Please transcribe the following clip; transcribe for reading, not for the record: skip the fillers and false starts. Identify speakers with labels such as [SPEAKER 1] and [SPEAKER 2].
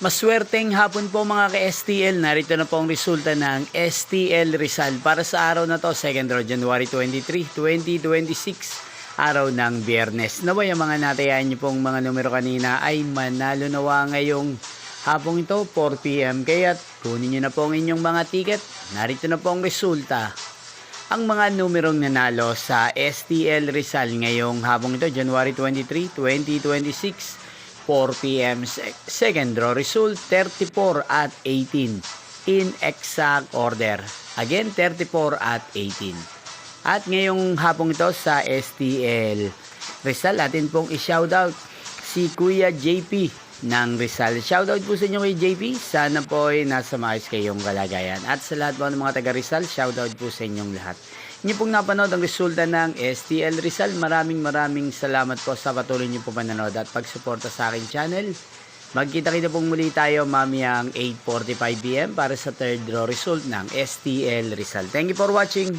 [SPEAKER 1] Maswerteng hapon po mga ka-STL. Narito na po ang resulta ng STL Rizal para sa araw na to, 2nd January 23, 2026, araw ng Biyernes. Naway ang mga natayaan niyo pong mga numero kanina ay manalo nawa ngayong hapong ito, 4 PM. Kaya't kunin niyo na po ang inyong mga ticket. Narito na po ang resulta. Ang mga numerong nanalo sa STL Rizal ngayong hapong ito, January 23, 2026, 4 PM, second draw result 34 at 18 in exact order. Again, 34 at 18. At ngayong hapong ito sa STL Rizal, atin pong i-shoutout si Kuya JP ng Rizal. Shoutout po sa inyo kay JP. Sana po ay nasa maayos kayong kalagayan. At sa lahat po ng mga taga Rizal, shoutout po sa inyong lahat. Inyo pong napanood ang resulta ng STL Rizal. Maraming salamat po sa patuloy niyo po manonood at pagsuporta sa aking channel. Magkita-kita pong muli tayo mamayang 8:45 PM para sa third draw result ng STL Rizal. Thank you for watching.